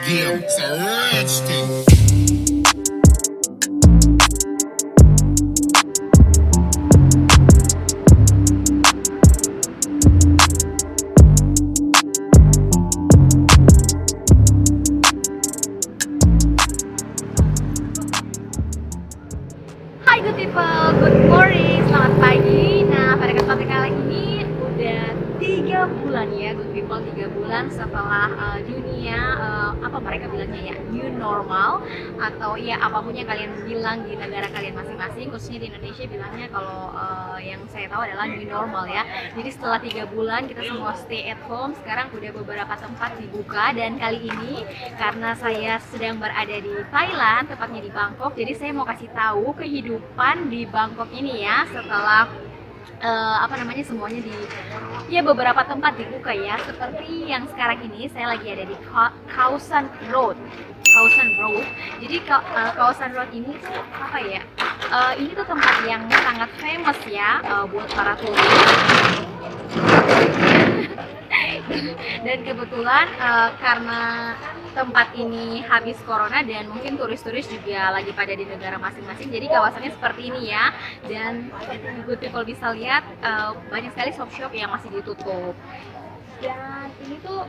game, it's a rich thing. Hai good people, good morning, selamat pagi. Nah, pada kesempatan kali ini udah 3 bulan ya good people, 3 bulan setelah dunia apa mereka bilangnya ya, new normal, atau ya apapun yang kalian bilang di negara kalian masing-masing, khususnya di Indonesia bilangnya kalau yang saya tahu adalah new normal ya. Jadi setelah 3 bulan kita semua stay at home, sekarang udah beberapa tempat dibuka, dan kali ini karena saya sedang berada di Thailand, tepatnya di Bangkok, jadi saya mau kasih tahu kehidupan di Bangkok ini ya setelah semuanya di ya beberapa tempat dibuka ya, seperti yang sekarang ini saya lagi ada di Khao San Road. Jadi Khao San Road ini tuh apa ya, ini tuh tempat yang sangat famous ya buat para turis. Dan kebetulan karena tempat ini habis corona dan mungkin turis-turis juga lagi pada di negara masing-masing, jadi kawasannya seperti ini ya. Dan good people bisa lihat banyak sekali shop-shop yang masih ditutup. Dan ini tuh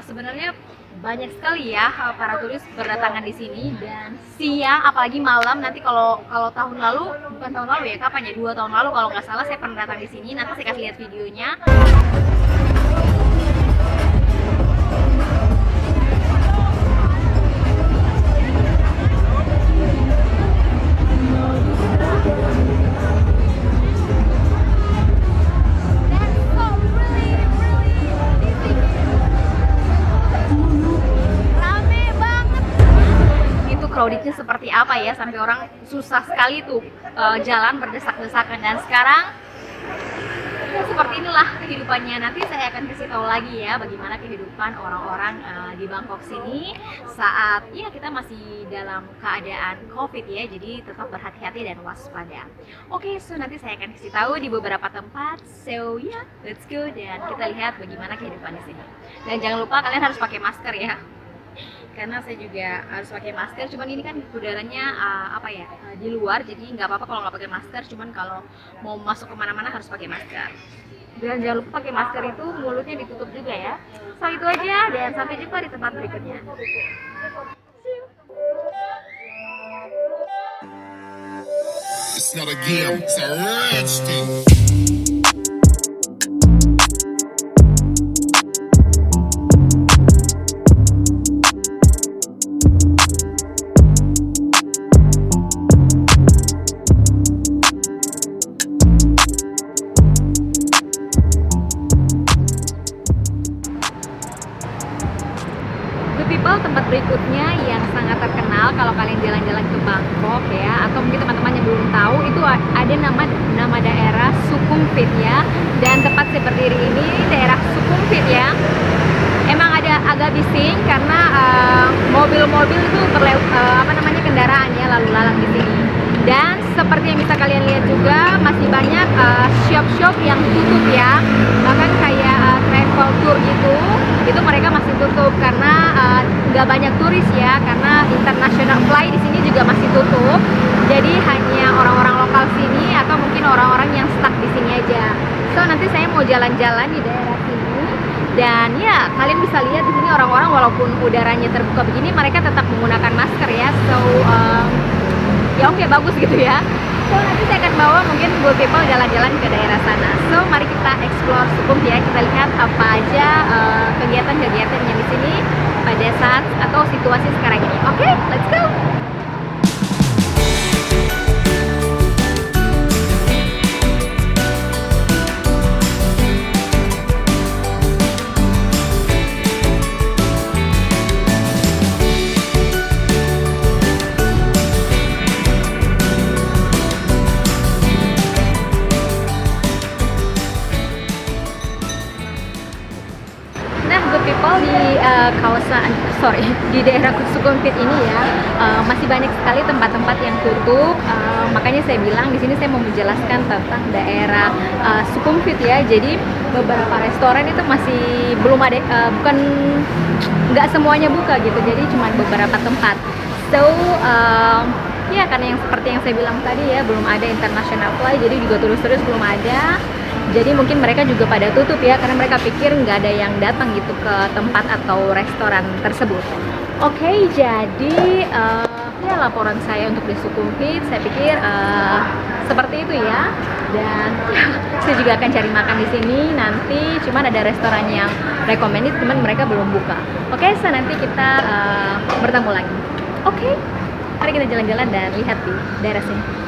sebenarnya banyak sekali ya para turis berdatangan di sini, dan siang apalagi malam. Nanti kalau tahun lalu, bukan tahun lalu ya, kapan ya, 2 tahun lalu kalau nggak salah saya pernah datang di sini. Nanti saya kasih lihat videonya. Crowdednya seperti apa ya, sampai orang susah sekali tuh jalan berdesak-desakan. Dan sekarang ya seperti inilah kehidupannya. Nanti saya akan kasih tahu lagi ya bagaimana kehidupan orang-orang di Bangkok sini saat ya kita masih dalam keadaan COVID ya, jadi tetap berhati-hati dan waspada. Oke, so nanti saya akan kasih tahu di beberapa tempat. So yeah, let's go dan kita lihat bagaimana kehidupan di sini. Dan jangan lupa kalian harus pakai masker ya, karena saya juga harus pakai masker. Cuman ini kan udaranya di luar, jadi nggak apa-apa kalau nggak pakai masker. Cuman kalau mau masuk kemana-mana harus pakai masker. Dan jangan lupa pakai masker itu mulutnya ditutup juga ya. So itu aja, dan sampai jumpa di tempat berikutnya. It's not a game, it's a rich thing. People, tempat berikutnya yang sangat terkenal kalau kalian jalan-jalan ke Bangkok ya, atau mungkin teman-teman yang belum tahu, itu ada nama daerah Sukhumvit ya. Dan tempat saya berdiri ini daerah Sukhumvit ya, emang agak bising karena mobil-mobil itu kendaraan ya lalu lalang di sini. Dan seperti yang bisa kalian lihat juga masih banyak shop-shop yang tutup ya, bahkan kayak travel tour gitu, itu mereka masih tutup karena nggak banyak turis ya, karena international flight di sini juga masih tutup. Jadi hanya orang-orang lokal sini atau mungkin orang-orang yang stuck di sini aja. So nanti saya mau jalan-jalan di daerah sini, dan ya kalian bisa lihat di sini orang-orang walaupun udaranya terbuka begini, mereka tetap menggunakan masker ya. So ya oke, bagus gitu ya. So nanti saya akan bawa mungkin buat people jalan-jalan ke daerah sana. So mari kita explore Sukhumvit ya, kita lihat apa aja kegiatan-kegiatan yang di sini pada saat atau situasi sekarang ini. Oke, let's go. People di kawasan sorry, di daerah Sukhumvit ini ya, masih banyak sekali tempat-tempat yang tutup. Makanya saya bilang di sini saya mau menjelaskan tentang daerah Sukhumvit ya. Jadi beberapa restoran itu masih belum ada, bukan nggak semuanya buka gitu. Jadi cuma beberapa tempat. So ya karena yang seperti yang saya bilang tadi ya, belum ada international flight, jadi juga turis-turis belum ada. Jadi mungkin mereka juga pada tutup ya, karena mereka pikir nggak ada yang datang gitu ke tempat atau restoran tersebut. Oke, jadi ya laporan saya untuk di Sukhumvit, saya pikir seperti itu ya. Dan saya juga akan cari makan di sini nanti. Cuman ada restoran yang recommended, cuman mereka belum buka. Oke, so nanti kita bertemu lagi. Oke, mari kita jalan-jalan dan lihat di daerah sini.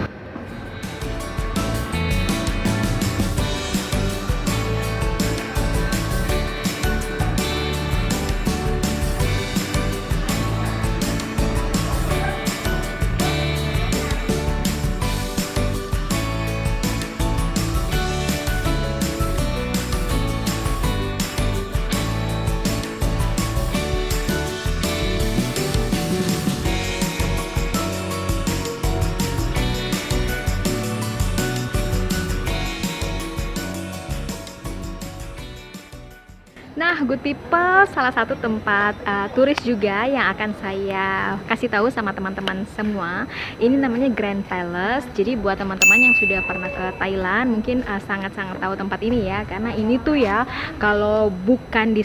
Nah, good people, salah satu tempat turis juga yang akan saya kasih tahu sama teman-teman semua, ini namanya Grand Palace. Jadi buat teman-teman yang sudah pernah ke Thailand, mungkin sangat-sangat tahu tempat ini ya, karena ini tuh ya, kalau bukan di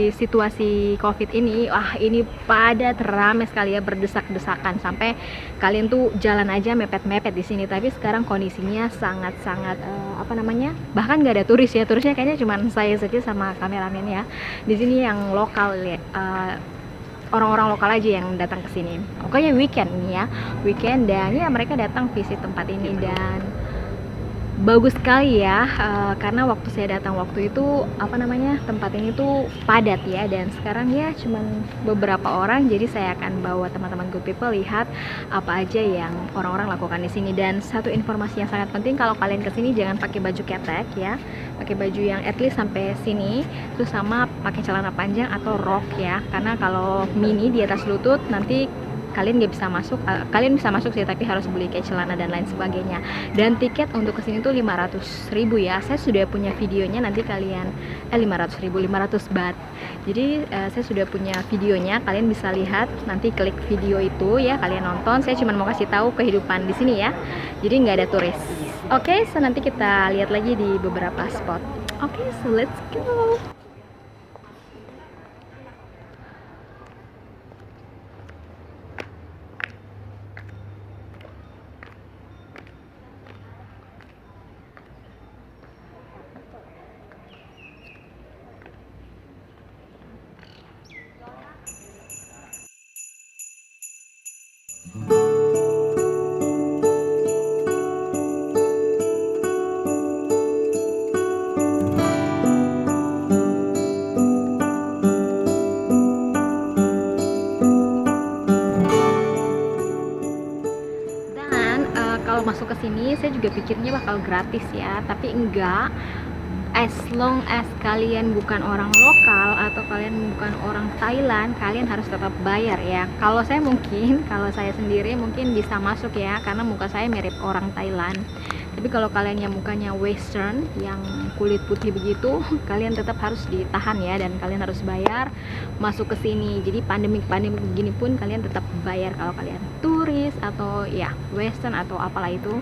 situasi COVID ini, wah ini padat, ramai sekali ya, berdesak-desakan sampai kalian tuh jalan aja mepet-mepet di sini. Tapi sekarang kondisinya sangat-sangat bahkan nggak ada turis ya, turisnya kayaknya cuma saya saja sama kameramen ya. Di sini yang lokal ya, orang-orang lokal aja yang datang ke sini. Pokoknya weekend nih ya, weekend, dan ya mereka datang visit tempat ini. Dan bagus sekali ya, karena waktu saya datang waktu itu tempat ini tuh padat ya, dan sekarang ya cuman beberapa orang. Jadi saya akan bawa teman-teman good people lihat apa aja yang orang-orang lakukan di sini. Dan satu informasi yang sangat penting, kalau kalian kesini jangan pakai baju ketek ya, pakai baju yang at least sampai sini, terus sama pakai celana panjang atau rok ya, karena kalau mini di atas lutut nanti kalian nggak bisa masuk. Kalian bisa masuk sih, tapi harus beli kayak celana dan lain sebagainya. Dan tiket untuk kesini tuh 500.000 ya. Saya sudah punya videonya, nanti kalian 500.000, 500 baht. Jadi saya sudah punya videonya, kalian bisa lihat, nanti klik video itu ya, kalian nonton. Saya cuma mau kasih tahu kehidupan di sini ya, jadi nggak ada turis. Oke, so nanti kita lihat lagi di beberapa spot. Oke, so let's go. Kalau masuk ke sini saya juga pikirnya bakal gratis ya, tapi enggak. As long as kalian bukan orang lokal atau kalian bukan orang Thailand, kalian harus tetap bayar ya. Kalau saya sendiri mungkin bisa masuk ya, karena muka saya mirip orang Thailand. Tapi kalau kalian yang mukanya Western, yang kulit putih begitu, kalian tetap harus ditahan ya, dan kalian harus bayar masuk ke sini. Jadi pandemi begini pun kalian tetap bayar kalau kalian turis atau ya Western atau apalah itu,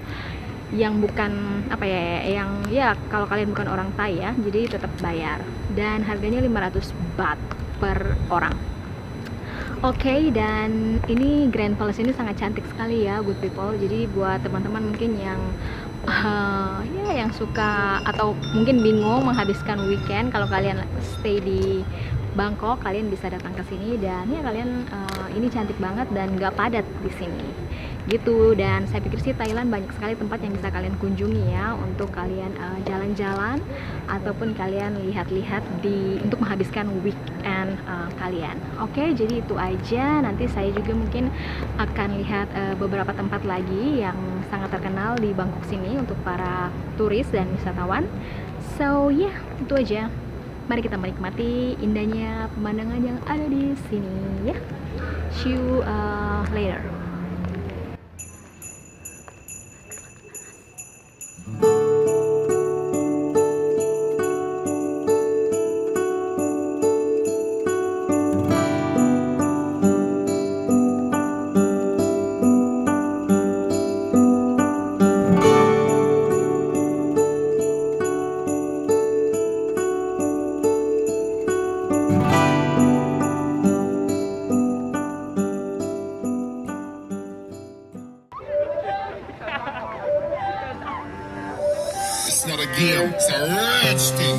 yang bukan kalau kalian bukan orang Thai ya, jadi tetap bayar. Dan harganya 500 baht per orang. Oke, dan ini Grand Palace ini sangat cantik sekali ya good people. Jadi buat teman-teman mungkin yang yang suka atau mungkin bingung menghabiskan weekend, kalau kalian stay di Bangkok, kalian bisa datang ke sini. Dan ya kalian ini cantik banget dan gak padat di sini gitu. Dan saya pikir sih Thailand banyak sekali tempat yang bisa kalian kunjungi ya, untuk kalian jalan-jalan ataupun kalian lihat-lihat untuk menghabiskan weekend kalian. Oke, jadi itu aja. Nanti saya juga mungkin akan lihat beberapa tempat lagi yang sangat terkenal di Bangkok sini untuk para turis dan wisatawan. So yeah, itu aja. Mari kita menikmati indahnya pemandangan yang ada di sini ya. See you later. It's not a game, it's a rich thing.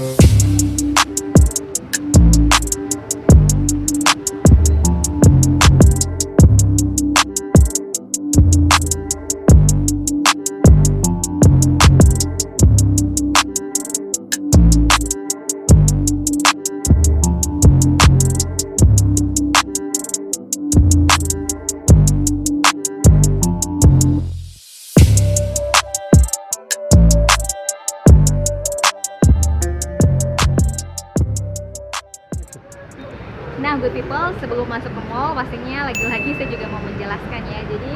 Nah, good people, sebelum masuk ke mall, pastinya lagi-lagi saya juga mau menjelaskan ya. Jadi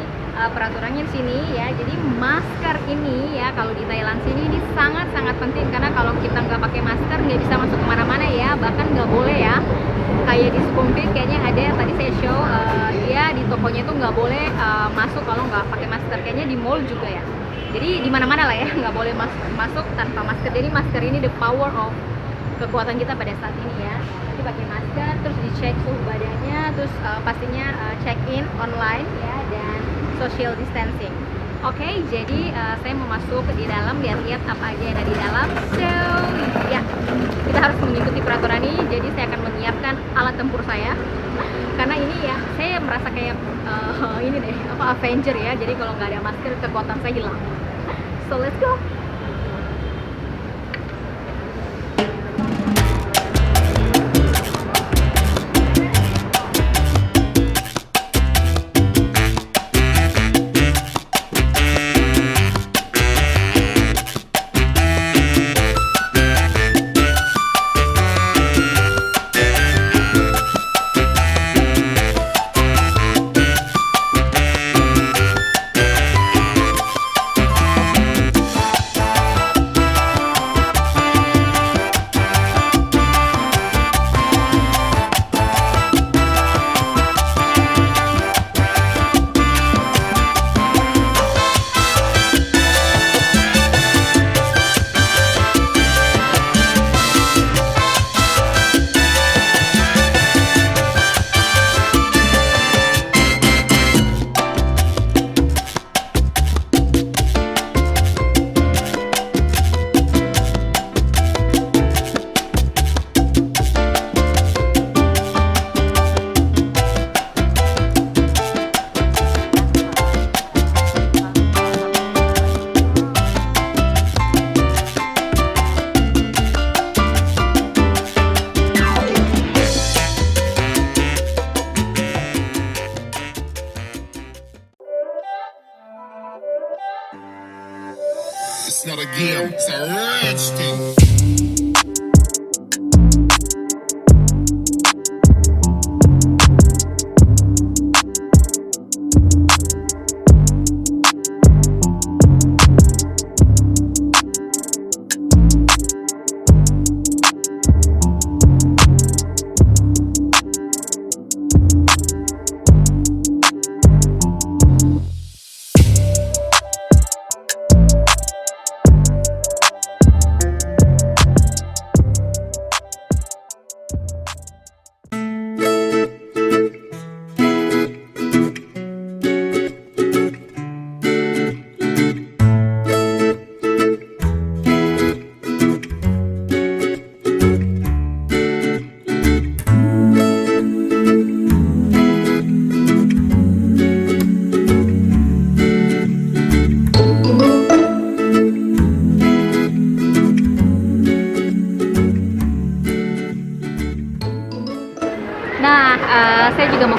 peraturannya di sini ya. Jadi masker ini ya, kalau di Thailand sini ini sangat-sangat penting karena kalau kita nggak pakai masker nggak bisa masuk kemana-mana ya. Bahkan nggak boleh ya. Kayak di Sukhumvit kayaknya ada tadi saya show, dia di tokonya itu nggak boleh masuk kalau nggak pakai masker. Kayaknya di mall juga ya. Jadi di mana-mana lah ya, nggak boleh masuk tanpa masker. Jadi masker ini the power of kekuatan kita pada saat ini ya. Jadi pakai masker, terus dicek suhu badannya, terus pastinya check in online ya, dan social distancing. Oke, jadi saya mau masuk di dalam, lihat-lihat apa aja yang ada di dalam. So ya, kita harus mengikuti peraturan ini. Jadi saya akan menyiapkan alat tempur saya karena ini ya, saya merasa kayak ini deh, apa Avenger ya. Jadi kalau nggak ada masker, kekuatan saya hilang. So let's go. It's not a game, it's a rich thing.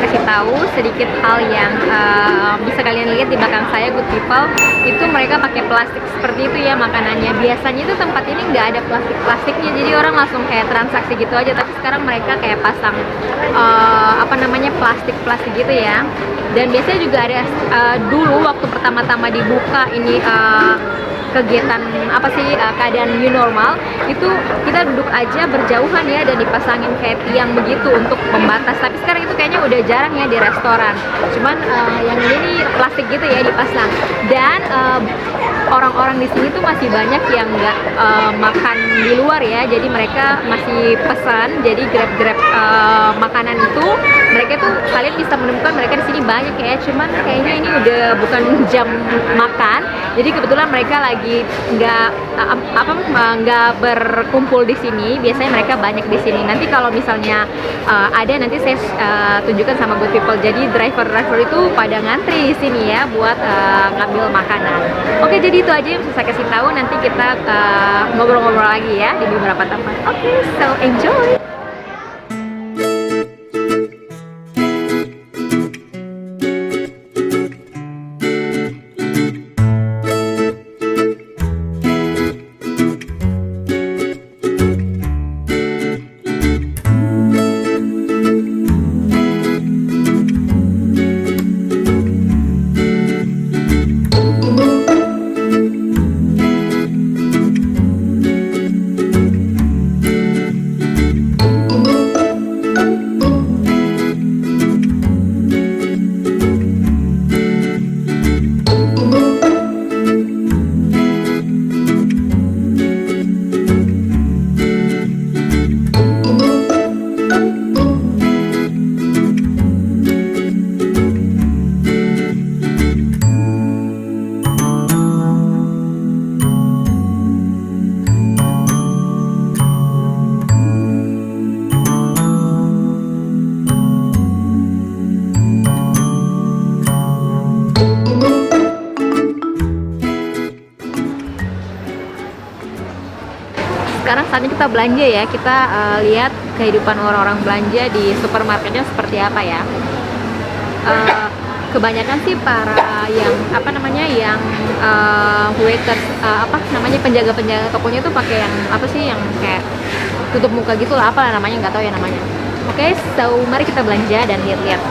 kasih tahu sedikit hal yang bisa kalian lihat di belakang saya, good people. Itu mereka pakai plastik seperti itu ya makanannya. Biasanya itu tempat ini nggak ada plastiknya, jadi orang langsung kayak transaksi gitu aja. Tapi sekarang mereka kayak pasang plastik gitu ya. Dan biasanya juga ada dulu waktu pertama-tama dibuka ini kegiatan keadaan new normal itu, kita duduk aja berjauhan ya dan dipasangin kayak tiang begitu untuk membatas. Tapi sekarang itu kayaknya udah jarang ya di restoran, cuman yang ini plastik gitu ya dipasang. Dan orang-orang di sini tuh masih banyak yang nggak makan di luar ya, jadi mereka masih pesan, jadi grab makanan itu mereka tuh, kalian bisa menemukan mereka di sini banyak ya. Cuman kayaknya ini udah bukan jam makan, jadi kebetulan mereka lagi nggak berkumpul di sini. Biasanya mereka banyak di sini. Nanti kalau misalnya ada, nanti saya tunjukkan sama good people. Jadi driver itu pada ngantri di sini ya buat ngambil makanan. Oke, jadi itu aja yang bisa saya kasih tahu. Nanti kita ngobrol-ngobrol lagi ya di beberapa tempat. Oke, so enjoy. Sekarang saatnya kita belanja ya. Kita lihat kehidupan orang-orang belanja di supermarketnya seperti apa ya. Kebanyakan sih para yang waiters, penjaga-penjaga tokonya tuh pakai yang kayak tutup muka gitu lah, nggak tahu ya namanya. Oke, so mari kita belanja dan lihat-lihat.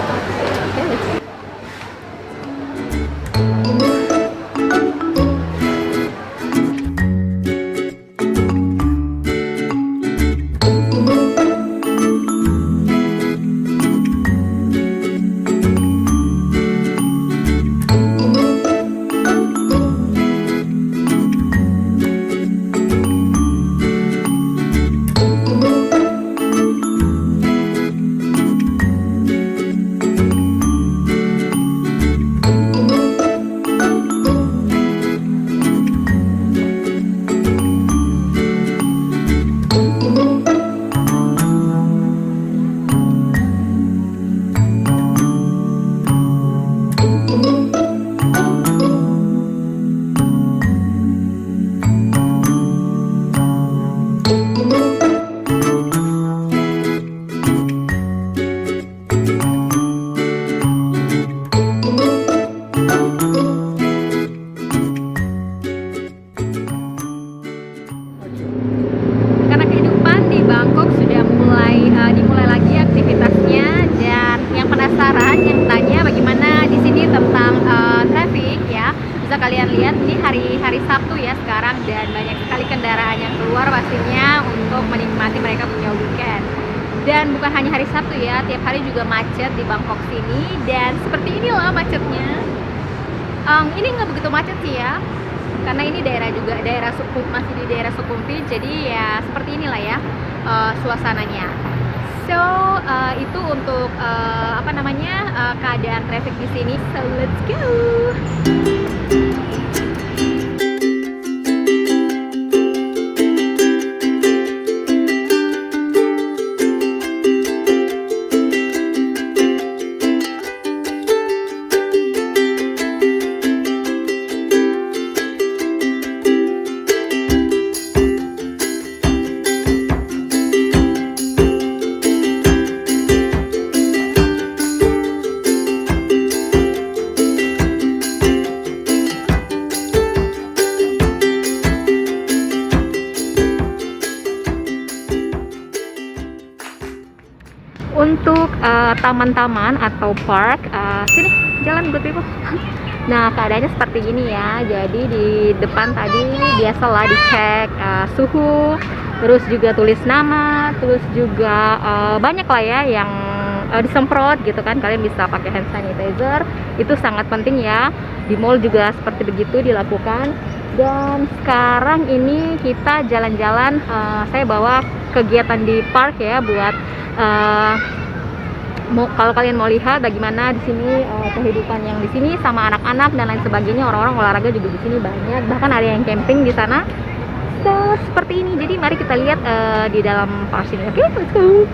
Dimulai lagi aktivitasnya. Dan yang penasaran, yang tanya bagaimana di sini tentang traffic ya, bisa kalian lihat ini hari Sabtu ya sekarang, dan banyak sekali kendaraan yang keluar pastinya untuk menikmati mereka punya weekend. Dan bukan hanya hari Sabtu ya, tiap hari juga macet di Bangkok sini, dan seperti inilah macetnya. Ini nggak begitu macet sih ya, karena ini masih di daerah Sukhumvit, jadi ya seperti inilah ya suasananya. So itu untuk keadaan traffic di sini. So let's go. taman-taman atau park. Sini, jalan good people. Nah, keadaannya seperti ini ya. Jadi di depan tadi biasalah dicek suhu, terus juga tulis nama, terus juga banyak lah ya yang disemprot gitu kan. Kalian bisa pakai hand sanitizer, itu sangat penting ya. Di mall juga seperti begitu dilakukan. Dan sekarang ini kita jalan-jalan, saya bawa kegiatan di park ya buat kalau kalian mau lihat bagaimana di sini kehidupan yang di sini sama anak-anak dan lain sebagainya. Orang-orang olahraga juga di sini banyak, bahkan ada yang camping di sana. So, seperti ini. Jadi mari kita lihat di dalam park ini. Oke, let's go.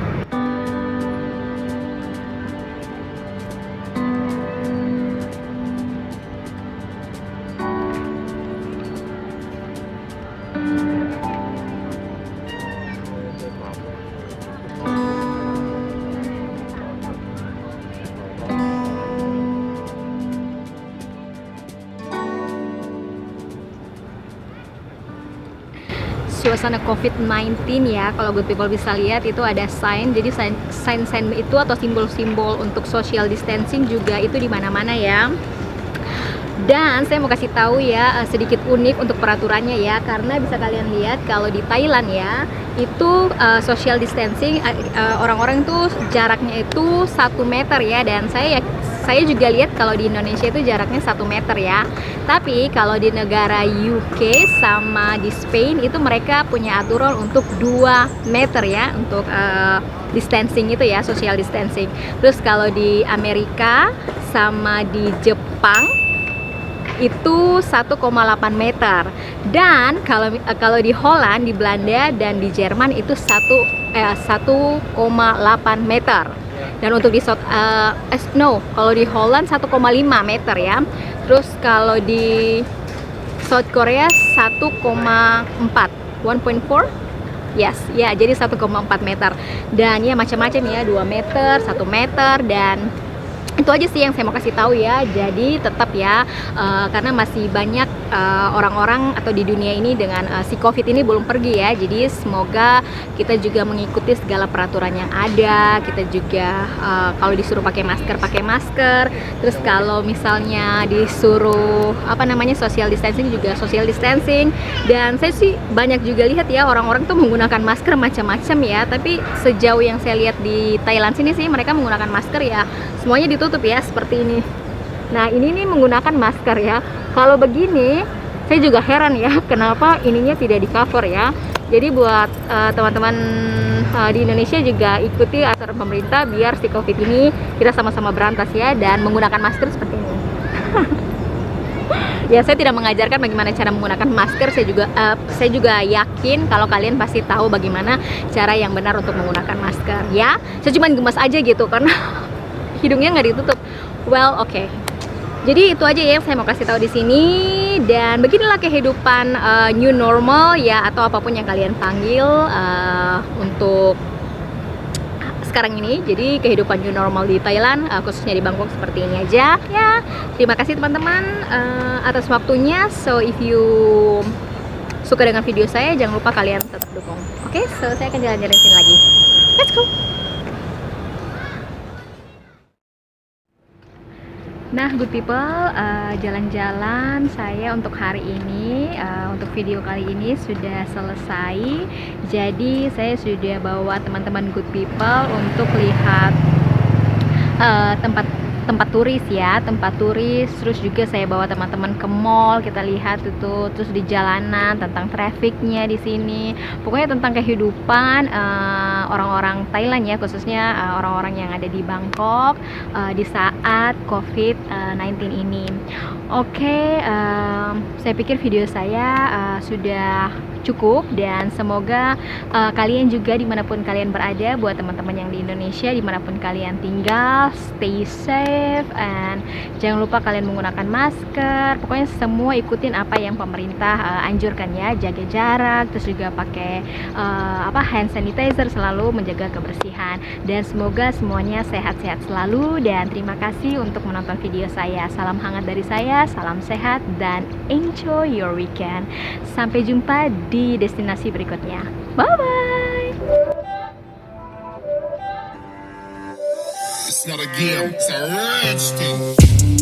Suasana COVID-19 ya, kalau good people bisa lihat itu ada sign. Jadi sign itu atau simbol-simbol untuk social distancing juga itu di mana-mana ya. Dan saya mau kasih tahu ya sedikit unik untuk peraturannya ya, karena bisa kalian lihat kalau di Thailand ya itu social distancing orang-orang itu jaraknya itu 1 meter ya. Dan saya juga lihat kalau di Indonesia itu jaraknya 1 meter ya. Tapi kalau di negara UK sama di Spain itu mereka punya aturan untuk 2 meter ya untuk distancing itu ya, social distancing. Terus kalau di Amerika sama di Jepang itu 1,8 meter. Dan kalau di Holland, di Belanda dan di Jerman itu 1,8 meter. Dan untuk di kalau di Holland 1,5 meter ya. Terus kalau di South Korea 1,4 1.4. Yes, ya jadi 1,4 meter. Dan ya macam-macam ya, 2 meter, 1 meter, dan itu aja sih yang saya mau kasih tahu ya. Jadi tetap ya karena masih banyak orang-orang atau di dunia ini dengan si COVID ini belum pergi ya. Jadi semoga kita juga mengikuti segala peraturan yang ada. Kita juga kalau disuruh pakai masker. Terus kalau misalnya disuruh social distancing juga social distancing. Dan saya sih banyak juga lihat ya orang-orang tuh menggunakan masker macam-macam ya. Tapi sejauh yang saya lihat di Thailand sini sih mereka menggunakan masker ya semuanya ditutup ya seperti ini. Nah ini nih menggunakan masker ya. Kalau begini saya juga heran ya kenapa ininya tidak di cover ya. Jadi buat teman-teman di Indonesia juga ikuti aturan pemerintah biar si COVID ini kita sama-sama berantas ya, dan menggunakan masker seperti ini. Ya saya tidak mengajarkan bagaimana cara menggunakan masker. Saya juga yakin kalau kalian pasti tahu bagaimana cara yang benar untuk menggunakan masker ya. Saya cuma gemas aja gitu karena hidungnya nggak ditutup. Well, oke. Jadi itu aja ya yang saya mau kasih tahu di sini. Dan beginilah kehidupan new normal ya, atau apapun yang kalian panggil untuk sekarang ini. Jadi kehidupan new normal di Thailand, khususnya di Bangkok seperti ini aja ya. Terima kasih teman-teman atas waktunya. So if you suka dengan video saya, jangan lupa kalian tetap dukung. Oke, so saya akan jalan-jalan sini lagi. Let's go. Nah good people, jalan-jalan saya untuk hari ini, untuk video kali ini sudah selesai. Jadi saya sudah bawa teman-teman good people untuk lihat tempat turis ya, terus juga saya bawa teman-teman ke mall, kita lihat itu, terus di jalanan tentang trafficnya di sini, pokoknya tentang kehidupan orang-orang Thailand ya, khususnya orang-orang yang ada di Bangkok di saat COVID-19 ini. Oke, saya pikir video saya sudah cukup, dan semoga kalian juga dimanapun kalian berada, buat teman-teman yang di Indonesia dimanapun kalian tinggal, stay safe, and jangan lupa kalian menggunakan masker. Pokoknya semua ikutin apa yang pemerintah anjurkan ya, jaga jarak, terus juga pakai hand sanitizer, selalu menjaga kebersihan, dan semoga semuanya sehat-sehat selalu. Dan terima kasih untuk menonton video saya. Salam hangat dari saya, salam sehat, dan enjoy your weekend. Sampai jumpa di destinasi berikutnya. Bye bye. It's not a game, it's a rich thing.